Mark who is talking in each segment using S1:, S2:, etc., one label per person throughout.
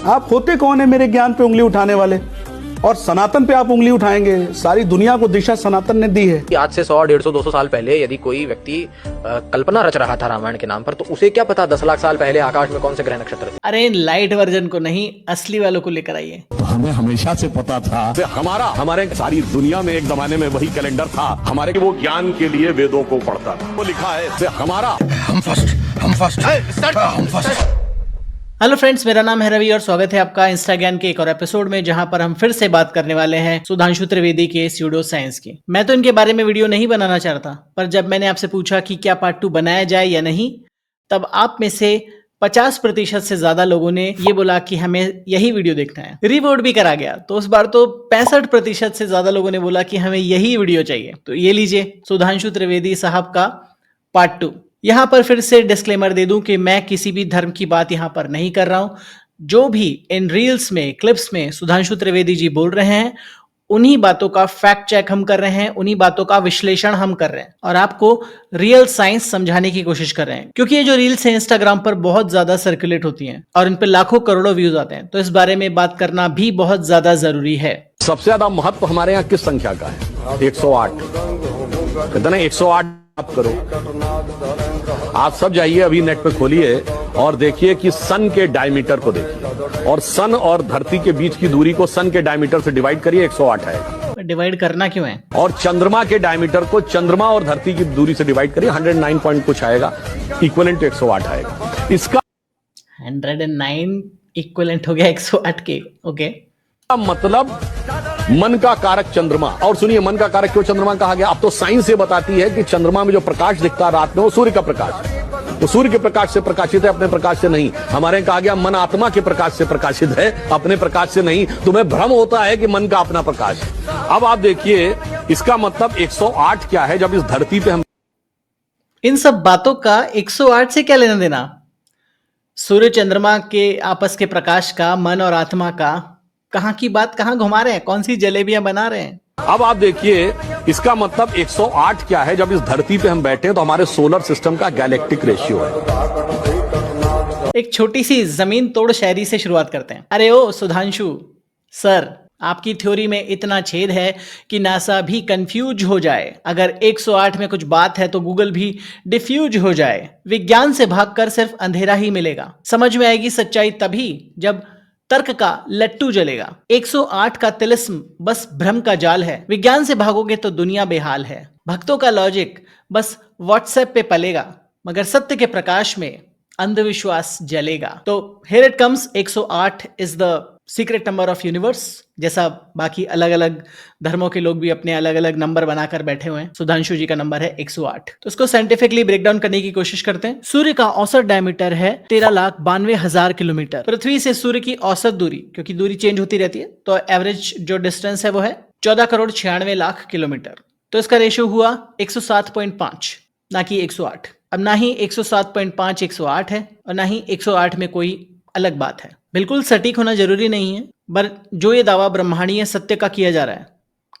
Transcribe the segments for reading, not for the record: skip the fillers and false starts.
S1: आप होते कौन है मेरे ज्ञान पे उंगली उठाने वाले? और सनातन पे आप उंगली उठाएंगे? सारी दुनिया को दिशा सनातन ने दी है।
S2: आज से 100, 150, 200 साल पहले यदि कोई व्यक्ति कल्पना रच रहा था रामायण के नाम पर, तो उसे क्या पता 10 लाख साल पहले आकाश में कौन से ग्रह नक्षत्र थे।
S3: अरे इन लाइट वर्जन को नहीं, असली वालों को लेकर आइए।
S4: तो हमें हमेशा से पता था, हमारे सारी दुनिया में एक जमाने में वही कैलेंडर था हमारे, वो ज्ञान के लिए वेदों को पढ़ता था। वो लिखा है हमारा हम फर्स्ट।
S3: हेलो फ्रेंड्स, मेरा नाम है रवि और स्वागत है आपका इंस्टा ज्ञान के एक और एपिसोड में, जहां पर हम फिर से बात करने वाले हैं सुधांशु त्रिवेदी के स्यूडो साइंस की। मैं तो इनके बारे में वीडियो नहीं बनाना चाहता, पर जब मैंने आपसे पूछा कि क्या पार्ट 2 बनाया जाए या नहीं, तब आप में से 50% से ज्यादा लोगों ने ये बोला कि हमें यही वीडियो देखना है। रिवोट भी करा गया तो उस बार तो 65% से ज्यादा लोगों ने बोला कि हमें यही वीडियो चाहिए। तो ये लीजिए सुधांशु त्रिवेदी साहब का पार्ट 2। यहां पर फिर से डिस्क्लेमर दे दूं कि मैं किसी भी धर्म की बात यहां पर नहीं कर रहा हूं। जो भी इन रील्स में, क्लिप्स में सुधांशु त्रिवेदी जी बोल रहे हैं, उन्हीं बातों का फैक्ट चेक हम कर रहे हैं, उन्हीं बातों का विश्लेषण हम कर रहे हैं और आपको रियल साइंस समझाने की कोशिश कर रहे हैं। क्योंकि ये जो रील्स हैं इंस्टाग्राम पर बहुत ज्यादा सर्कुलेट होती हैं और इन पर लाखों करोड़ों व्यूज आते हैं, तो इस बारे में बात करना भी बहुत ज्यादा जरूरी है।
S4: सबसे ज्यादा महत्व हमारे यहाँ किस संख्या का है? 108। कहते ना 108 आप करो। आप सब जाइए अभी नेट पे खोलिए और देखिए कि सन के डायमीटर को देखिए, और सन और धरती के बीच की दूरी को सन के डायमीटर से डिवाइड करिए, 108 आएगा।
S3: डिवाइड करना क्यों है?
S4: और चंद्रमा के डायमीटर को चंद्रमा और धरती की दूरी से डिवाइड करिए, 109 पॉइंट कुछ आएगा, इक्विवेलेंट 108 आएगा। इसका
S3: 109 इक्विवेलेंट हो गया 108 के। ओके,
S4: मतलब मन का कारक चंद्रमा। और सुनिए, मन का कारक क्यों चंद्रमा कहा गया? अब तो साइंस ये बताती है कि चंद्रमा में जो प्रकाश दिखता है रात में, वो सूर्य का प्रकाश है। वो सूर्य के प्रकाश से प्रकाशित है, अपने प्रकाश से नहीं। हमारे यहाँ कहा गया मन आत्मा के प्रकाश से प्रकाशित है, अपने प्रकाश से नहीं। तुम्हें भ्रम होता है कि मन का अपना प्रकाश है। अब आप देखिए, इसका मतलब 108 क्या है? जब इस धरती पे हम
S3: इन सब बातों का 108 से क्या लेना देना? सूर्य चंद्रमा के आपस के प्रकाश का, मन और आत्मा का, कहां की बात कहां घुमा रहे हैं? कौन सी जलेबियां बना रहे हैं?
S4: अब आप देखिए, इसका मतलब 108 क्या है? जब इस धरती पे हम बैठे हैं तो हमारे सोलर सिस्टम का गैलेक्टिक रेशियो है।
S3: एक छोटी सी जमीन तोड़ शायरी से शुरुआत करते हैं। अरे ओ सुधांशु सर, आपकी थ्योरी में इतना छेद है कि नासा भी कंफ्यूज हो जाए। अगर 108 में कुछ बात है तो गूगल भी डिफ्यूज हो जाए। विज्ञान से भागकर सिर्फ अंधेरा ही मिलेगा। समझ में आएगी सच्चाई तभी जब तर्क का लट्टू जलेगा। 108 का तिलिस्म बस भ्रम का जाल है। विज्ञान से भागोगे तो दुनिया बेहाल है। भक्तों का लॉजिक बस व्हाट्सएप पे पलेगा, मगर सत्य के प्रकाश में अंधविश्वास जलेगा। तो here it comes, 108 is the secret number of universe. जैसा बाकी अलग अलग धर्मों के लोग भी अपने अलग अलग नंबर बनाकर बैठे हुए हैं, सुधांशु जी का नंबर है 108। तो इसको साइंटिफिकली ब्रेक डाउन करने की कोशिश करते हैं। सूर्य का औसत डायमीटर है 13,92,000 किलोमीटर। पृथ्वी से सूर्य की औसत दूरी, क्योंकि दूरी चेंज होती रहती है, तो एवरेज जो डिस्टेंस है वो है 14,96,00,000 किलोमीटर। तो इसका रेशियो हुआ 107.5, ना कि 108। अब ना ही 107.5 108 है और ना ही 108 में कोई अलग बात है। बिल्कुल सटीक होना जरूरी नहीं है, पर जो ये दावा ब्रह्मांडीय सत्य का किया जा रहा है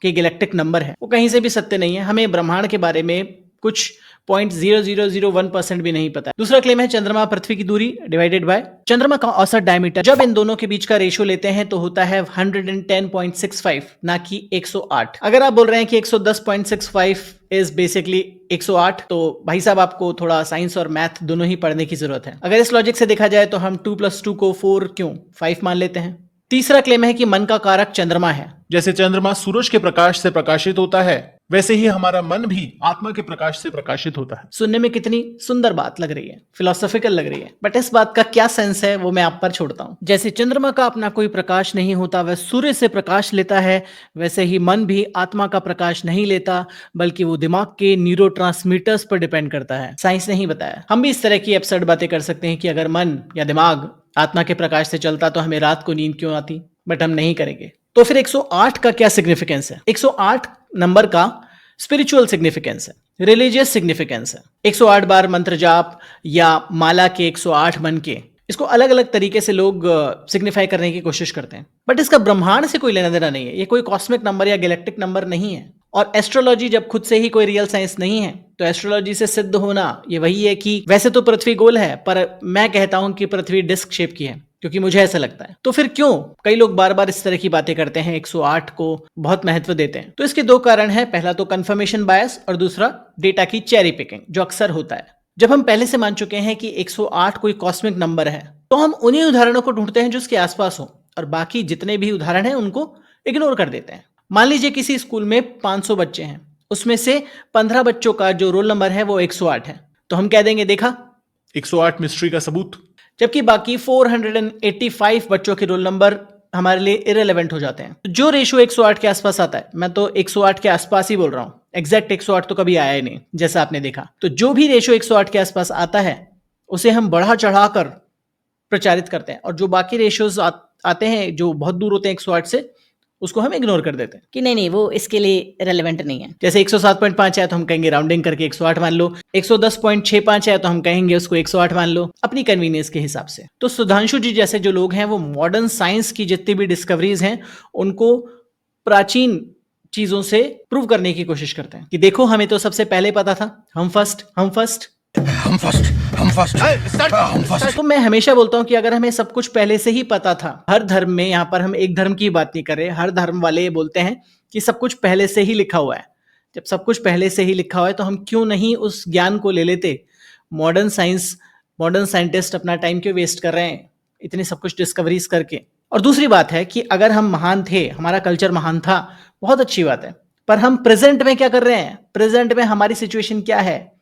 S3: कि गैलेक्टिक नंबर है, वो कहीं से भी सत्य नहीं है। हमें ब्रह्मांड के बारे में कुछ 0.0001% भी नहीं पता है। दूसरा क्लेम है चंद्रमा पृथ्वी की दूरी डिवाइडेड बाय चंद्रमा का औसत डायमीटर। जब इन दोनों के बीच का रेशियो लेते हैं तो होता है 110.65, ना कि 108। अगर आप बोल रहे हैं कि 110.65 इज बेसिकली 108, तो भाई साहब आपको थोड़ा साइंस और मैथ दोनों ही पढ़ने की जरूरत है। अगर इस लॉजिक से देखा जाए तो हम 2 + 2 को 4 क्यों 5 मान लेते हैं। तीसरा क्लेम है कि मन का कारक चंद्रमा है।
S5: जैसे चंद्रमा सूरज के प्रकाश से प्रकाशित होता है, वैसे ही हमारा मन भी आत्मा के प्रकाश से प्रकाशित होता है।
S3: सुनने में कितनी सुंदर बात लग रही है, फिलोसॉफिकल लग रही है, बट इस बात का क्या सेंस है वो मैं आप पर छोड़ता हूं। जैसे चंद्रमा का अपना कोई प्रकाश नहीं होता, वह सूर्य से प्रकाश लेता है, वैसे ही मन भी आत्मा का प्रकाश नहीं लेता, बल्कि वो दिमाग के न्यूरोट्रांसमीटर्स पर डिपेंड करता है। साइंस नहीं बताया। हम भी इस तरह की एब्सर्ड बातें कर सकते हैं कि अगर मन या दिमाग आत्मा के प्रकाश से चलता तो हमें रात को नींद क्यों आती, बट हम नहीं करेंगे। तो फिर 108 का क्या सिग्निफिकेंस है? 108 नंबर का स्पिरिचुअल सिग्निफिकेंस है, रिलीजियस सिग्निफिकेंस है। 108 बार मंत्र जाप या माला के 108 मन के, इसको अलग अलग तरीके से लोग सिग्निफाई करने की कोशिश करते हैं, बट इसका ब्रह्मांड से कोई लेना देना नहीं है। ये कोई कॉस्मिक नंबर या गैलेक्टिक नंबर नहीं है। और एस्ट्रोलॉजी जब खुद से ही कोई रियल साइंस नहीं है, तो एस्ट्रोलॉजी से सिद्ध होना ये वही है कि वैसे तो पृथ्वी गोल है, पर मैं कहता हूं कि पृथ्वी डिस्क शेप की है। क्योंकि मुझे ऐसा लगता है। तो फिर क्यों कई लोग बार बार इस तरह की बातें करते हैं, 108 को बहुत महत्व देते हैं? तो इसके दो कारण हैं, पहला तो कंफर्मेशन बायस और दूसरा डेटा की चेरी पिकिंग, जो अक्सर होता है। जब हम पहले से मान चुके हैं कि 108 कोई कॉस्मिक नंबर है, तो हम उन्हीं उदाहरणों को ढूंढते हैं जो उसके आसपास हो, और बाकी जितने भी उदाहरण हैं उनको इग्नोर कर देते हैं। मान लीजिए किसी स्कूल में 500 बच्चे हैं, उसमें से 15 बच्चों का जो रोल नंबर है वो 108 है, तो हम कह देंगे देखा
S5: 108 मिस्ट्री का सबूत।
S3: जबकि बाकी 485 बच्चों के रोल नंबर हमारे लिए इरेलेवेंट हो जाते हैं। तो जो रेशियो 108 के आसपास आता है, मैं तो 108 के आसपास ही बोल रहा हूं, एग्जैक्ट 108 तो कभी आया ही नहीं, जैसा आपने देखा। तो जो भी रेशियो 108 के आसपास आता है उसे हम बढ़ा चढ़ाकर प्रचारित करते हैं, और जो बाकी रेशियोज आते हैं जो बहुत दूर होते हैं 108 से, उसको हम इग्नोर कर देते हैं कि नहीं नहीं वो इसके लिए रेलेवेंट नहीं है। जैसे 107.5 है तो हम कहेंगे राउंडिंग करके 108 मान लो, 110.65 है तो हम कहेंगे उसको 108 मान लो, अपनी कन्वीनियंस के हिसाब से। तो सुधांशु जी जैसे जो लोग हैं वो मॉडर्न साइंस की जितनी भी डिस्कवरीज हैं उनको प्राचीन चीजों से प्रूव करने की कोशिश करते हैं कि देखो हमें तो सबसे पहले पता था, हम फर्स्ट। तो मैं हमेशा बोलता हूं कि अगर हमें सब कुछ पहले से ही पता था, हर धर्म में, यहां पर हम एक धर्म की बात नहीं कर रहे, हर धर्म वाले ये बोलते हैं कि सब कुछ पहले से ही लिखा हुआ है। जब सब कुछ पहले से ही लिखा हुआ है तो हम क्यों नहीं उस ज्ञान को ले लेते? मॉडर्न साइंटिस्ट अपना टाइम क्यों वेस्ट कर रहे हैं इतनी सब कुछ डिस्कवरीज करके? और दूसरी बात है कि अगर हम महान थे, हमारा कल्चर महान था, बहुत अच्छी बात है, पर हम प्रेजेंट में क्या कर रहे हैं? प्रेजेंट में हमारी सिचुएशन क्या है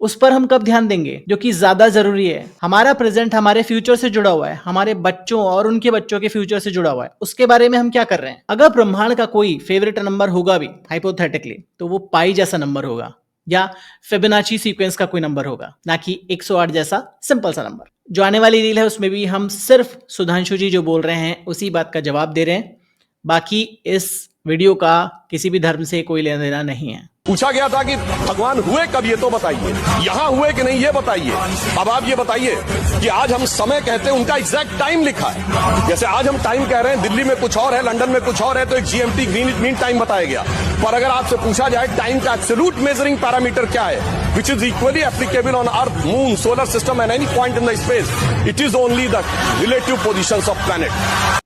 S3: उस पर हम कब ध्यान देंगे, जो कि ज्यादा जरूरी है। हमारा प्रेजेंट हमारे फ्यूचर से जुड़ा हुआ है, हमारे बच्चों और उनके बच्चों के फ्यूचर से जुड़ा हुआ है, उसके बारे में हम क्या कर रहे हैं? अगर ब्रह्मांड का कोई फेवरेट नंबर होगा भी हाइपोथेटिकली, तो वो पाई जैसा नंबर होगा या फिबोनाची सीक्वेंस का कोई नंबर होगा, ना कि 108 जैसा सिंपल सा नंबर। जो आने वाली रील है उसमें भी हम सिर्फ सुधांशु जी जो बोल रहे हैं उसी बात का जवाब दे रहे हैं, बाकी इस वीडियो का किसी भी धर्म से कोई लेना देना नहीं है।
S4: पूछा गया था कि भगवान हुए कब, ये तो बताइए, यहां हुए कि नहीं ये बताइए। अब आप ये बताइए कि आज हम समय कहते हैं, उनका एग्जैक्ट टाइम लिखा है। जैसे आज हम टाइम कह रहे हैं, दिल्ली में कुछ और है, लंदन में कुछ और है, तो एक GMT ग्रीनिच मीन टाइम बताया गया। पर अगर आपसे पूछा जाए टाइम का एब्सोल्यूट मेजरिंग पैरामीटर क्या है, which is equally applicable on earth, moon, solar system and any point in the space, it is only the relative position of planet.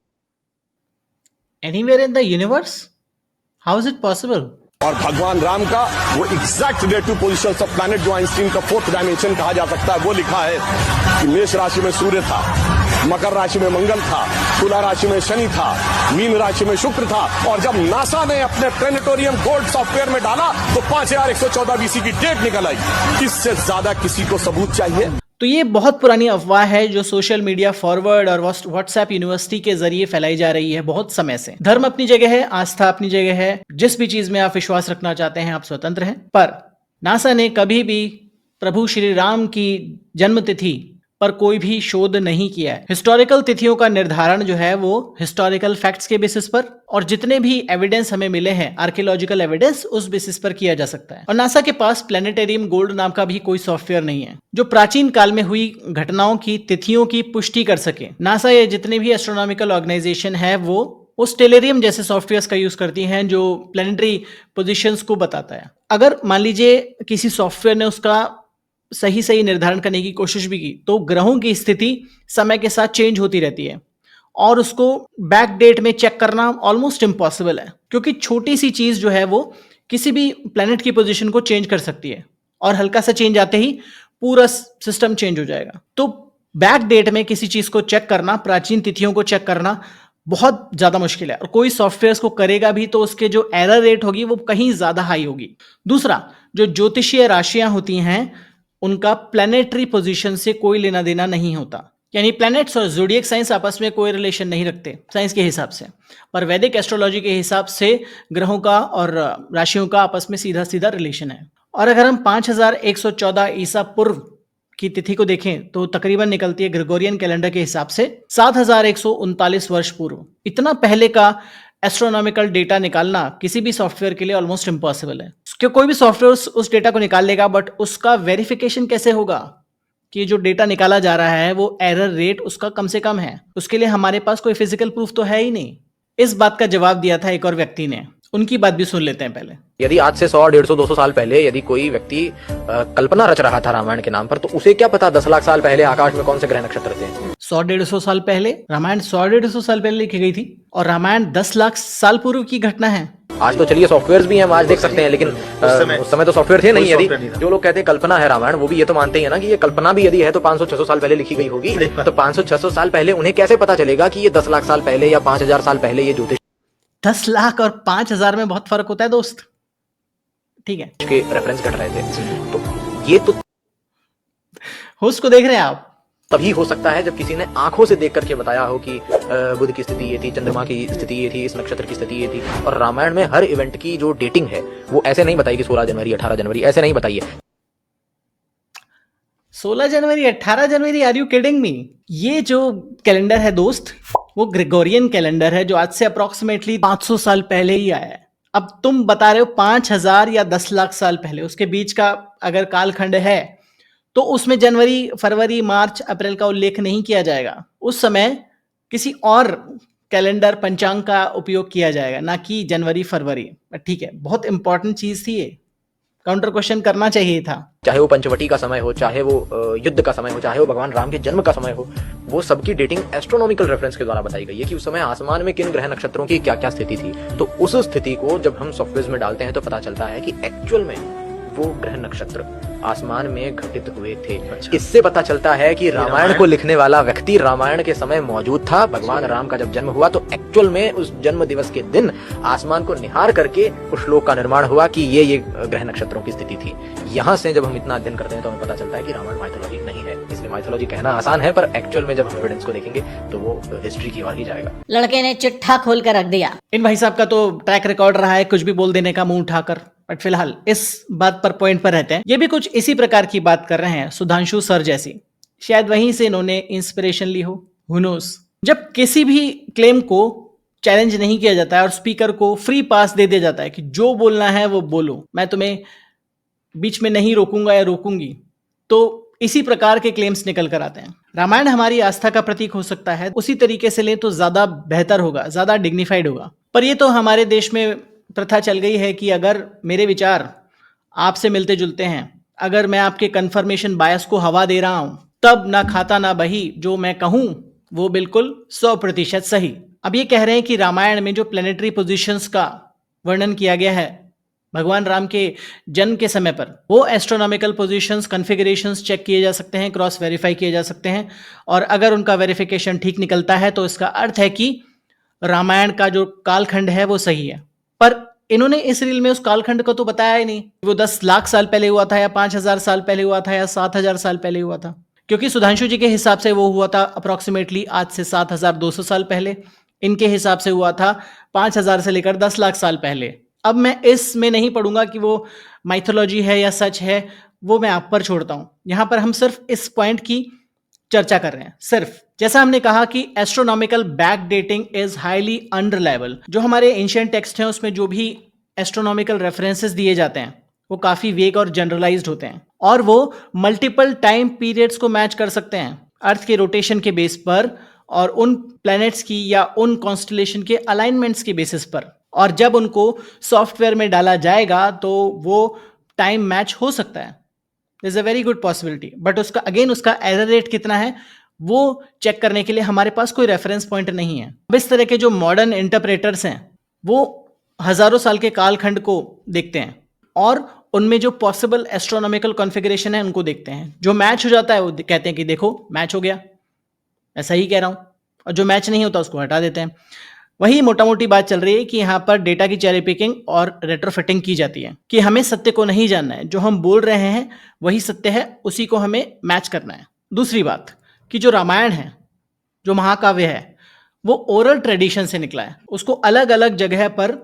S3: Anywhere in the universe, how is it possible?
S4: और भगवान राम का वो exact relative position of planet जो Einstein का fourth dimension कहा जा सकता है, वो लिखा है कि मेष राशि में सूर्य था, मकर राशि में मंगल था, तुला राशि में शनि था, मीन राशि में शुक्र था। और जब नासा ने अपने प्लेनेटोरियम गोल्ड सॉफ्टवेयर में डाला तो 5114 BC की डेट निकल आई। इससे ज्यादा किसी को सबूत चाहिए?
S3: तो ये बहुत पुरानी अफवाह है जो सोशल मीडिया फॉरवर्ड और व्हाट्सएप यूनिवर्सिटी के जरिए फैलाई जा रही है बहुत समय से। धर्म अपनी जगह है, आस्था अपनी जगह है, जिस भी चीज में आप विश्वास रखना चाहते हैं आप स्वतंत्र हैं। पर नासा ने कभी भी प्रभु श्री राम की जन्म तिथि पर कोई भी शोध नहीं किया है। हिस्टोरिकल तिथियों का निर्धारण जो है वो हिस्टोरिकल फैक्ट्स के बेसिस पर और जितने भी एविडेंस हमें मिले हैं, आर्कियोलॉजिकल एविडेंस, उस बेसिस पर किया जा सकता है। और नासा के पास प्लेनेटेरियम गोल्ड नाम का भी कोई सॉफ्टवेयर नहीं है जो प्राचीन काल में हुई घटनाओं की तिथियों की पुष्टि कर सके। नासा ये जितने भी एस्ट्रोनॉमिकल ऑर्गेनाइजेशन है वो स्टेलेरियम जैसे सॉफ्टवेयर्स का यूज करती हैं जो प्लेनेटरी पोजीशंस को बताता है। अगर मान लीजिए किसी सॉफ्टवेयर ने उसका सही निर्धारण करने की कोशिश भी की तो ग्रहों की स्थिति समय के साथ चेंज होती रहती है और उसको बैक डेट में चेक करना ऑलमोस्ट इम्पॉसिबल है, क्योंकि छोटी सी चीज जो है वो किसी भी प्लेनेट की पोजीशन को चेंज कर सकती है और हल्का सा चेंज आते ही पूरा सिस्टम चेंज हो जाएगा। तो बैक डेट में किसी चीज को चेक करना, प्राचीन तिथियों को चेक करना बहुत ज्यादा मुश्किल है और कोई सॉफ्टवेयर को करेगा भी तो उसके जो एरर रेट होगी वो कहीं ज्यादा हाई होगी। दूसरा, जो ज्योतिषीय राशियां होती हैं उनका प्लैनेटरी पोजीशन से कोई लेना देना नहीं होता, यानी प्लैनेट्स और ज़ोडिएक साइंस आपस में कोई रिलेशन नहीं रखते साइंस के हिसाब से, पर वैदिक एस्ट्रोलॉजी के हिसाब से ग्रहों का और राशियों का आपस में सीधा सीधा रिलेशन है। और अगर हम 5114 ईसा पूर्व की तिथि को देखें तो तकरीबन निकलती है ग्रेगोरियन कैलेंडर के हिसाब से 7139 वर्ष पूर्व। इतना पहले का एस्ट्रोनॉमिकल डेटा निकालना किसी भी सॉफ्टवेयर के लिए ऑलमोस्ट इम्पॉसिबल है। क्यों कोई भी सॉफ्टवेयर उस डेटा को निकाल लेगा, बट उसका वेरिफिकेशन कैसे होगा कि जो डेटा निकाला जा रहा है वो एरर रेट उसका कम से कम है? उसके लिए हमारे पास कोई फिजिकल प्रूफ तो है ही नहीं। इस बात का जवाब दिया था एक और व्यक्ति ने, उनकी बात भी सुन लेते हैं पहले।
S2: यदि आज से 100, 150, 200 साल पहले यदि कोई व्यक्ति कल्पना रच रहा था रामायण के नाम पर, तो उसे क्या पता 10 लाख साल पहले आकाश में कौन से ग्रह नक्षत्र थे?
S3: 100-150 साल पहले रामायण 100-150 साल पहले लिखी गई थी, और रामायण 10 लाख साल पूर्व की घटना है।
S2: आज तो चलिए सॉफ्टवेयर भी हम आज देख सकते हैं, लेकिन उस समय तो सॉफ्टवेयर थे नहीं। यदि जो लोग कहते हैं कल्पना है रामायण, वो भी ये तो मानते ही है ना कि ये कल्पना भी यदि है तो 500-600 साल पहले लिखी गई होगी। तो 500-600 साल पहले उन्हें कैसे पता चलेगा कि ये 10 लाख साल पहले या 5000 साल पहले ये ज्योतिष
S3: 10 लाख और 5000 में बहुत फर्क होता है दोस्त, ठीक है।
S2: के रेफरेंस घट रहे थे। तो ये तो
S3: होस्ट को देख रहे हैं आप?
S2: तभी हो सकता है जब किसी ने आंखों से देख करके बताया हो कि बुध की स्थिति ये थी, चंद्रमा की स्थिति ये थी, इस नक्षत्र की स्थिति ये थी। और रामायण में हर इवेंट की जो डेटिंग है वो ऐसे नहीं बताई कि 16 जनवरी 18 जनवरी, ऐसे नहीं बताई है।
S3: 16 जनवरी 18 जनवरी, आर यू किडिंग मी? ये जो कैलेंडर है दोस्त, वो ग्रेगोरियन कैलेंडर है जो आज से अप्रोक्सीमेटली 500 साल पहले ही आया है। अब तुम बता रहे हो 5000 या 10 लाख साल पहले, उसके बीच का अगर कालखंड है तो उसमें जनवरी, फरवरी, मार्च, अप्रैल का उल्लेख नहीं किया जाएगा। उस समय किसी और कैलेंडर, पंचांग का उपयोग किया जाएगा, ना कि जनवरी, फरवरी। ठीक है, बहुत इंपॉर्टेंट चीज थी ये, काउंटर क्वेश्चन करना चाहिए था।
S2: चाहे वो पंचवटी का समय हो, चाहे वो युद्ध का समय हो, चाहे वो भगवान राम के जन्म का समय हो, वो सबकी डेटिंग एस्ट्रोनॉमिकल रेफरेंस के द्वारा बताई गई है कि उस समय आसमान में किन ग्रह नक्षत्रों की क्या क्या स्थिति थी। तो उस स्थिति को जब हम सॉफ्टवेयर में डालते हैं तो पता चलता है कि एक्चुअल में वो ग्रह नक्षत्र आसमान में घटित हुए थे। इससे पता चलता है कि रामायण को लिखने वाला व्यक्ति रामायण के समय मौजूद था। भगवान राम का जब जन्म हुआ तो एक्चुअल में उस जन्म दिवस के दिन आसमान को निहार करके उस श्लोक का निर्माण हुआ कि ये ग्रह नक्षत्रों की स्थिति थी। यहाँ से जब हम इतना अध्ययन करते हैं तो हमें पता चलता है कि रामायण माइथोलॉजी नहीं है। इसलिए माइथोलॉजी कहना आसान है, पर एक्चुअल में जब हम एविडेंस को देखेंगे तो वो हिस्ट्री की ओर ही जाएगा।
S6: लड़के ने चिट्ठा खोल कर रख दिया।
S3: इन भाई साहब का तो ट्रैक रिकॉर्ड रहा है कुछ भी बोल देने का मुंह उठाकर, बट फिलहाल इस बात पर पॉइंट पर रहते हैं। ये भी कुछ इसी प्रकार की बात कर रहे हैं, सुधांशु सर जैसी। शायद वहीं से इन्होंने इंस्पिरेशन ली हो, हु नोस। जब किसी भी क्लेम को चैलेंज नहीं किया जाता है और स्पीकर को फ्री पास दे दिया जाता है कि जो बोलना है वो बोलो, मैं तुम्हें बीच में नहीं रोकूंगा या रोकूंगी, तो इसी प्रकार के क्लेम्स निकल कर आते हैं। रामायण हमारी आस्था का प्रतीक हो सकता है, उसी तरीके से लें तो ज्यादा बेहतर होगा, ज्यादा डिग्निफाइड होगा। पर ये तो हमारे देश में प्रथा चल गई है कि अगर मेरे विचार आपसे मिलते जुलते हैं, अगर मैं आपके कंफर्मेशन बायस को हवा दे रहा हूं, तब ना खाता ना बही, जो मैं कहूं वो बिल्कुल 100% सही। अब ये कह रहे हैं कि रामायण में जो प्लेनेटरी पोजीशंस का वर्णन किया गया है भगवान राम के जन्म के समय पर, वो एस्ट्रोनॉमिकल पोजीशंस, कॉन्फ़िगरेशंस चेक किए जा सकते हैं, क्रॉस वेरीफाई किए जा सकते हैं, और अगर उनका वेरिफिकेशन ठीक निकलता है तो इसका अर्थ है कि रामायण का जो कालखंड है वो सही है। पर इन्होंने इस रील में उस कालखंड को तो बताया ही नहीं, वो 10 लाख साल पहले हुआ था या 5000 साल पहले हुआ था या 7000 साल पहले हुआ था, क्योंकि सुधांशु जी के हिसाब से वो हुआ था अप्रोक्सीमेटली आज से 7200 साल पहले। इनके हिसाब से हुआ था 5000 से लेकर 10 लाख साल पहले। अब मैं इसमें नहीं पढ़ूंगा कि वो माइथोलॉजी है या सच है, वो मैं आप पर छोड़ता हूं। यहां पर हम सिर्फ इस पॉइंट की चर्चा कर रहे हैं। सिर्फ जैसा हमने कहा कि astronomical back dating is highly unreliable. जो हमारे एंशिएंट टेक्स्ट हैं उसमें जो भी एस्ट्रोनॉमिकल रेफरेंसेस दिए जाते हैं वो काफी वेग और जनरलाइज्ड होते हैं, और वो मल्टीपल टाइम पीरियड्स को मैच कर सकते हैं अर्थ के रोटेशन के बेस पर और उन प्लैनेट्स की या उन कॉन्स्टलेशन के अलाइनमेंट्स के बेसिस पर। और जब उनको सॉफ्टवेयर में डाला जाएगा तो वो टाइम मैच हो सकता है, is a very good possibility. But उसका एरर रेट कितना है वो चेक करने के लिए हमारे पास कोई रेफरेंस पॉइंट नहीं है। अब इस तरह के जो मॉडर्न इंटरप्रेटर्स हैं वो हजारों साल के कालखंड को देखते हैं और उनमें जो पॉसिबल एस्ट्रोनॉमिकल कॉन्फ़िगरेशन है उनको देखते हैं। जो मैच हो जाता है वो कहते हैं कि देखो मैच हो गया, मैं सही कह रहा हूं, और जो मैच नहीं होता उसको हटा देते हैं। वही मोटा मोटी बात चल रही है कि यहाँ पर डेटा की चेरी पिकिंग और रेट्रोफिटिंग की जाती है कि हमें सत्य को नहीं जानना है, जो हम बोल रहे हैं वही सत्य है, उसी को हमें मैच करना है। दूसरी बात कि जो रामायण है, जो महाकाव्य है, वो ओरल ट्रेडिशन से निकला है। उसको अलग अलग जगह पर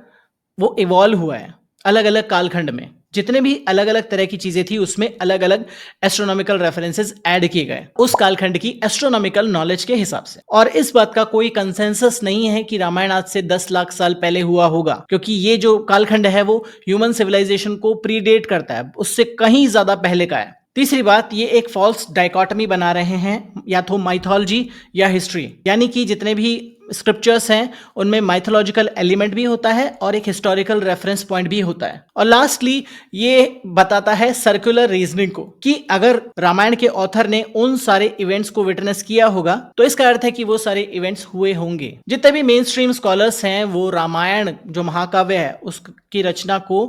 S3: वो इवॉल्व हुआ है, अलग अलग कालखंड में जितने भी अलग अलग तरह की चीजें थी उसमें अलग अलग एस्ट्रोनॉमिकल रेफरेंसेस ऐड किए गए उस कालखंड की एस्ट्रोनॉमिकल नॉलेज के हिसाब से। और इस बात का कोई कंसेंसस नहीं है कि रामायण आज से 10 लाख साल पहले हुआ होगा, क्योंकि ये जो कालखंड है वो ह्यूमन सिविलाइजेशन को प्रीडेट करता है, उससे कहीं ज्यादा पहले का है। तीसरी बात, ये एक फॉल्स डाइकोटमी बना रहे हैं, या तो माइथोलॉजी या हिस्ट्री, यानी कि जितने भी स्क्रिप्चर्स हैं उनमें माइथोलॉजिकल एलिमेंट भी होता है और एक हिस्टोरिकल रेफरेंस पॉइंट भी होता है। और लास्टली ये बताता है सर्कुलर रीजनिंग को, कि अगर रामायण के ऑथर ने उन सारे इवेंट्स को विटनेस किया होगा तो इसका अर्थ है कि वो सारे इवेंट्स हुए होंगे। जितने भी मेन स्ट्रीम स्कॉलर्स हैं वो रामायण जो महाकाव्य है उसकी रचना को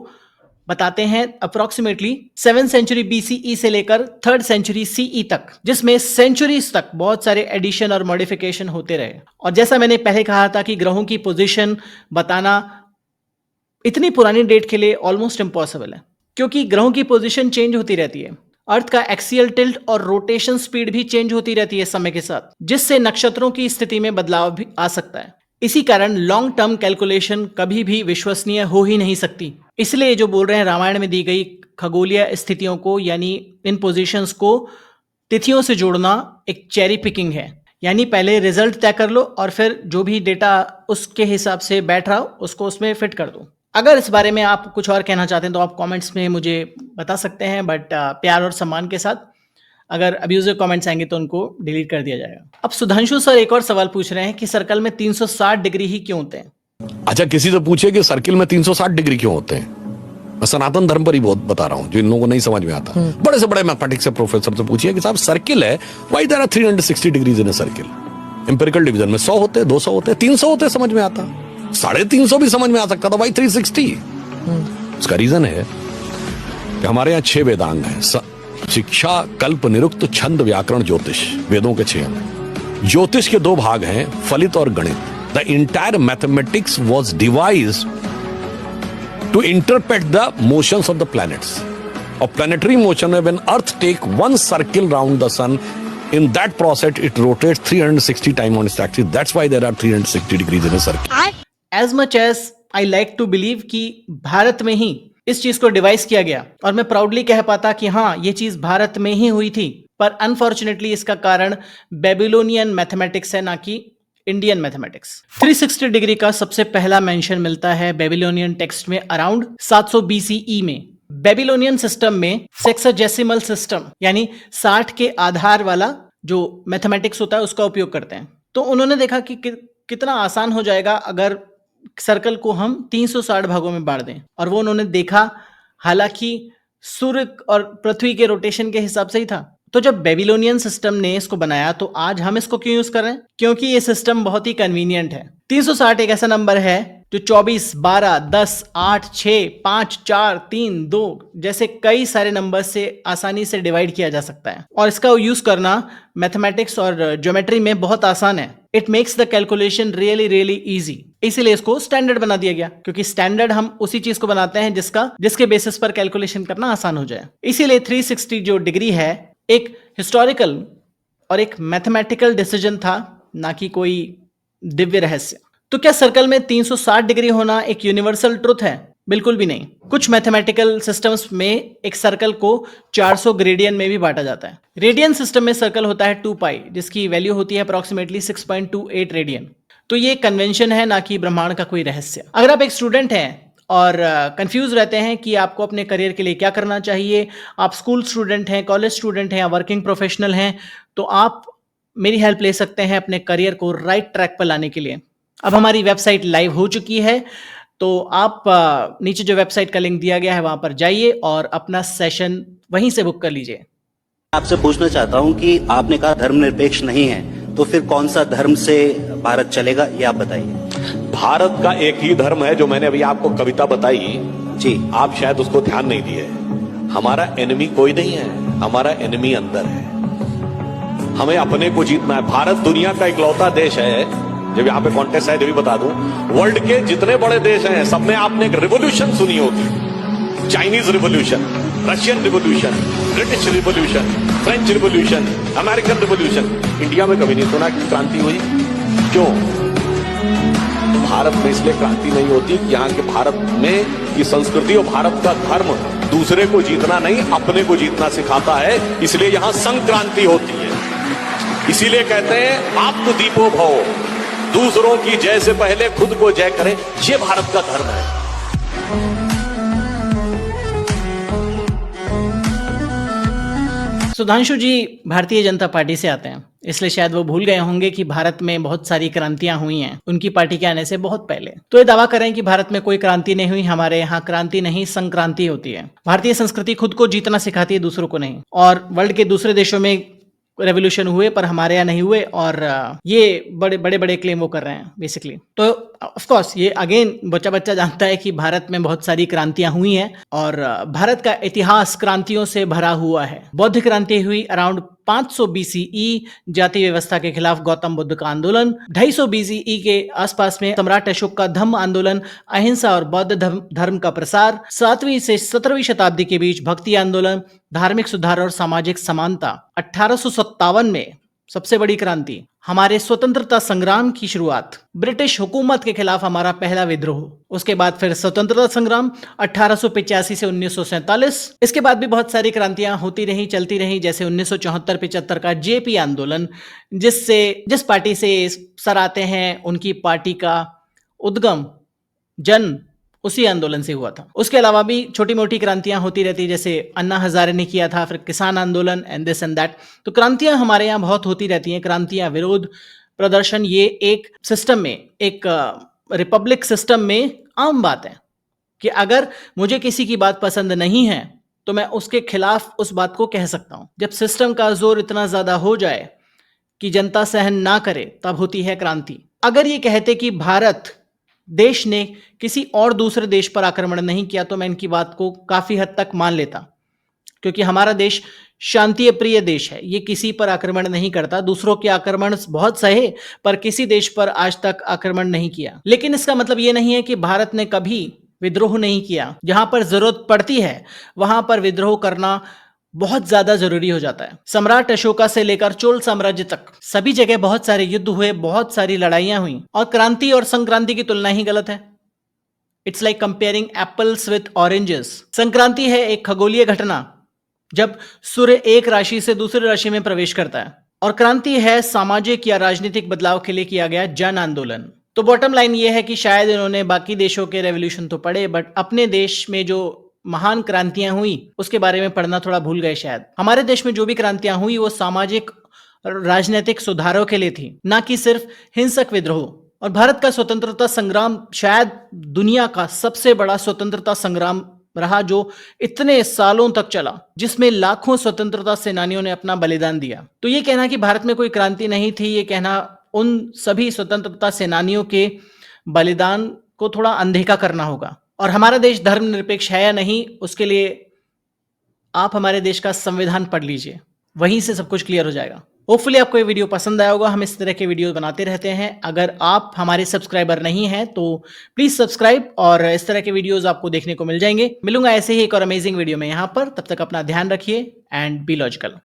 S3: बताते हैं अप्रोक्सीमेटली 7th सेंचुरी BCE से लेकर 3rd सेंचुरी CE तक, जिसमें सेंचुरीज तक बहुत सारे एडिशन और मॉडिफिकेशन होते रहे। और जैसा मैंने पहले कहा था कि ग्रहों की पोजीशन बताना इतनी पुरानी डेट के लिए ऑलमोस्ट इम्पॉसिबल है, क्योंकि ग्रहों की पोजीशन चेंज होती रहती है। अर्थ का एक्सियल टिल्ट और रोटेशन स्पीड भी चेंज होती रहती है समय के साथ, जिससे नक्षत्रों की स्थिति में बदलाव भी आ सकता है। इसी कारण लॉन्ग टर्म कैलकुलेशन कभी भी विश्वसनीय हो ही नहीं सकती। इसलिए जो बोल रहे हैं रामायण में दी गई खगोलीय स्थितियों को, यानी इन पोजीशंस को तिथियों से जोड़ना एक चेरी पिकिंग है, यानी पहले रिजल्ट तय कर लो और फिर जो भी डेटा उसके हिसाब से बैठ रहा हो उसको उसमें फिट कर दो। अगर इस बारे में आप कुछ और कहना चाहते हैं तो आप कमेंट्स में मुझे बता सकते हैं, बट प्यार और सम्मान के साथ। अगर अब्यूजिव कमेंट्स आएंगे तो उनको डिलीट कर दिया जाएगा। अब सुधांशु सर एक और सवाल पूछ रहे हैं कि सर्कल में 360 डिग्री ही क्यों होते हैं?
S4: अच्छा, किसी से पूछे कि सर्किल में 360 डिग्री क्यों होते हैं? मैं सनातन धर्म पर ही बहुत बता रहा हूं, जो इन लोगों को नहीं समझ में आता। बड़े से बड़े मैथमेटिक्स के प्रोफेसर से पूछिए कि साहब सर्किल है, why there are 360 degrees in a circle? Empirical division में 100 होते, 200 होते, 300 होते, समझ में आता। 350 भी समझ में आ सकता था, भाई 360। उसका रीजन है कि हमारे यहाँ 6 वेदांग हैं: शिक्षा, कल्प, निरुक्त, छंद, व्याकरण, ज्योतिष। वेदों के 6 हैं। ज्योतिष के 2 भाग हैं, फलित और गणित। The entire mathematics was devised to interpret the motions of the planets. Of planetary motion, when Earth take one circle round the sun, in that process it rotates 360 times on its axis. That's why there are 360 degrees in a circle.
S3: As much as I like to believe कि भारत में ही इस चीज को device किया गया और मैं proudly कह पाता कि हाँ ये चीज भारत में ही हुई थी, पर अनफॉर्चुनेटली इसका कारण बेबीलोनियन मैथमेटिक्स है, ना कि इंडियन मैथमेटिक्स। 360 डिग्री का सबसे पहला मेंशन मिलता है बेबीलोनियन टेक्स्ट में अराउंड 700 BCE में। बेबीलोनियन सिस्टम में सेक्साजेसिमल सिस्टम यानी 60 के आधार वाला जो मैथमेटिक्स होता है उसका उपयोग करते हैं। तो उन्होंने देखा कि कितना आसान हो जाएगा अगर सर्कल को हम 360 भागों में बांट दें, और वो उन्होंने देखा, हालांकि सूर्य और पृथ्वी के रोटेशन के हिसाब से ही था। तो जब बेबीलोनियन सिस्टम ने इसको बनाया तो आज हम इसको क्यों यूज कर रहे हैं? क्योंकि ये सिस्टम बहुत ही कन्वीनियंट है। 360 एक ऐसा नंबर है जो 24, 12, 10, 8, 6, 5, 4, 3, 2 जैसे कई सारे नंबर से आसानी से डिवाइड किया जा सकता है, और इसका यूज करना मैथमेटिक्स और ज्योमेट्री में बहुत आसान है। It makes the calculation really really easy. इसीलिए इसको स्टैंडर्ड बना दिया गया, क्योंकि स्टैंडर्ड हम उसी चीज को बनाते हैं जिसके बेसिस पर कैलकुलेशन करना आसान हो जाए। इसीलिए 360 जो डिग्री है एक हिस्टोरिकल और एक मैथमेटिकल डिसीजन था, ना कि कोई दिव्य रहस्य। तो क्या सर्कल में 360 डिग्री होना एक यूनिवर्सल ट्रुथ है? बिल्कुल भी नहीं। कुछ मैथमेटिकल सिस्टम्स में एक सर्कल को 400 ग्रेडियन में भी बांटा जाता है। रेडियन सिस्टम में सर्कल होता है 2 पाई, जिसकी वैल्यू होती है अप्रोक्सीमेटली 6.28 रेडियन। तो ये कन्वेंशन है, ना कि ब्रह्मांड का कोई रहस्य। अगर आप एक स्टूडेंट हैं और कंफ्यूज रहते हैं कि आपको अपने करियर के लिए क्या करना चाहिए, आप स्कूल स्टूडेंट हैं, कॉलेज स्टूडेंट हैं या वर्किंग प्रोफेशनल हैं, तो आप मेरी हेल्प ले सकते हैं अपने करियर को राइट ट्रैक पर लाने के लिए। अब हमारी वेबसाइट लाइव हो चुकी है, तो आप नीचे जो वेबसाइट का लिंक दिया गया है वहां पर जाइए और अपना सेशन वहीं से बुक कर लीजिए।
S7: आपसे पूछना चाहता हूं कि आपने कहा धर्मनिरपेक्ष नहीं है, तो फिर कौन सा धर्म से भारत चलेगा, ये आप बताइए।
S4: भारत का एक ही धर्म है, जो मैंने अभी आपको कविता बताई
S7: जी,
S4: आप शायद उसको ध्यान नहीं दिए। हमारा एनिमी कोई नहीं है, हमारा एनिमी अंदर है। हमें अपने को जीतना है। भारत दुनिया का इकलौता देश है, जब यहाँ पे कॉन्टेस्ट है, भी बता दूं, वर्ल्ड के जितने बड़े देश हैं सब में आपने एक रिवोल्यूशन सुनी होगी। Chinese revolution, Russian revolution, British revolution, French revolution, American revolution. India में कभी नहीं सुना कि क्रांति हुई। क्यों? भारत में इसलिए क्रांति नहीं होती कि यहाँ के भारत में की संस्कृति और भारत का धर्म दूसरे को जीतना नहीं, अपने को जीतना सिखाता है, इसलिए यहाँ संक्रांति होती है। इसीलिए कहते हैं आप तो दीपो भव, दूसरों की जय से पहले खुद को जय करें। ये भारत का धर्म है।
S3: सुधांशु जी भारतीय जनता पार्टी से आते हैं, इसलिए शायद वो भूल गए होंगे कि भारत में बहुत सारी क्रांतियां हुई हैं उनकी पार्टी के आने से बहुत पहले। तो ये दावा करें कि भारत में कोई क्रांति नहीं हुई, हमारे यहाँ क्रांति नहीं संक्रांति होती है। भारतीय संस्कृति खुद को जीतना सिखाती है, दूसरों को नहीं। और वर्ल्ड के दूसरे देशों में रेवोल्यूशन हुए पर हमारे यहाँ नहीं हुए, और ये बड़े बड़े क्लेम वो कर रहे हैं बेसिकली। तो ऑफ कोर्स ये अगेन बच्चा जानता है कि भारत में बहुत सारी क्रांतियां हुई हैं और भारत का इतिहास क्रांतियों से भरा हुआ है। बौद्ध क्रांति हुई अराउंड 500 BCE, जाति व्यवस्था के खिलाफ गौतम बुद्ध का आंदोलन। 250 BCE के आसपास में सम्राट अशोक का धम्म आंदोलन, अहिंसा और बौद्ध धर्म का प्रसार। 7वीं से 17वीं शताब्दी के बीच भक्ति आंदोलन, धार्मिक सुधार और सामाजिक समानता। 1857 में सबसे बड़ी क्रांति, हमारे स्वतंत्रता संग्राम की शुरुआत, ब्रिटिश हुकूमत के खिलाफ हमारा पहला विद्रोह। उसके बाद फिर स्वतंत्रता संग्राम 1885 से 1947। इसके बाद भी बहुत सारी क्रांतियां होती रही, चलती रही, जैसे 1974-75 का जेपी आंदोलन, जिस पार्टी से सर आते हैं उनकी पार्टी का उद्गम जन्म उसी आंदोलन से हुआ था। उसके अलावा भी छोटी मोटी क्रांतियां होती रहती, जैसे अन्ना हजारे ने किया था, फिर किसान आंदोलन एंड दिस एंड दैट। तो क्रांतियां हमारे यहाँ बहुत होती रहती हैं। क्रांतियां, विरोध प्रदर्शन, ये एक सिस्टम में, एक रिपब्लिक सिस्टम में आम बात है कि अगर मुझे किसी की बात पसंद नहीं है तो मैं उसके खिलाफ उस बात को कह सकता हूं। जब सिस्टम का जोर इतना ज्यादा हो जाए कि जनता सहन ना करे, तब होती है क्रांति। अगर ये कहते कि भारत देश ने किसी और दूसरे देश पर आक्रमण नहीं किया तो मैं इनकी बात को काफी हद तक मान लेता, क्योंकि हमारा देश शांति प्रिय देश है। ये किसी पर आक्रमण नहीं करता, दूसरों के आक्रमण बहुत सहे पर किसी देश पर आज तक आक्रमण नहीं किया। लेकिन इसका मतलब ये नहीं है कि भारत ने कभी विद्रोह नहीं किया। जहां पर जरूरत पड़ती है वहां पर विद्रोह करना बहुत ज्यादा जरूरी हो जाता है। सम्राट अशोका से लेकर चोल साम्राज्य तक सभी जगह बहुत सारे युद्ध हुए, बहुत सारी लड़ाइयां हुई, और क्रांति और संक्रांति की तुलना ही गलत है। It's like comparing apples with oranges. Sankranti है एक खगोलीय घटना जब सूर्य एक राशि से दूसरी राशि में प्रवेश करता है, और क्रांति है सामाजिक या राजनीतिक बदलाव के लिए किया गया जन आंदोलन। तो बॉटम लाइन ये है कि शायद इन्होंने बाकी देशों के रेवोल्यूशन तो पढ़े, बट अपने देश में जो महान क्रांतियां हुई उसके बारे में पढ़ना थोड़ा भूल गए शायद। हमारे देश में जो भी क्रांतियां हुई वो सामाजिक राजनीतिक सुधारों के लिए थी, ना कि सिर्फ हिंसक विद्रोह। और भारत का स्वतंत्रता संग्राम शायद दुनिया का सबसे बड़ा स्वतंत्रता संग्राम रहा, जो इतने सालों तक चला, जिसमें लाखों स्वतंत्रता सेनानियों ने अपना बलिदान दिया। तो ये कहना कि भारत में कोई क्रांति नहीं थी, ये कहना उन सभी स्वतंत्रता सेनानियों के बलिदान को थोड़ा अनदेखा करना होगा। और हमारा देश धर्मनिरपेक्ष है या नहीं, उसके लिए आप हमारे देश का संविधान पढ़ लीजिए, वहीं से सब कुछ क्लियर हो जाएगा। होपफुली आपको ये वीडियो पसंद आया होगा। हम इस तरह के वीडियो बनाते रहते हैं। अगर आप हमारे सब्सक्राइबर नहीं हैं तो प्लीज सब्सक्राइब, और इस तरह के वीडियोस आपको देखने को मिल जाएंगे। मिलूंगा ऐसे ही एक और अमेजिंग वीडियो में यहाँ पर। तब तक अपना ध्यान रखिए एंड बी लॉजिकल।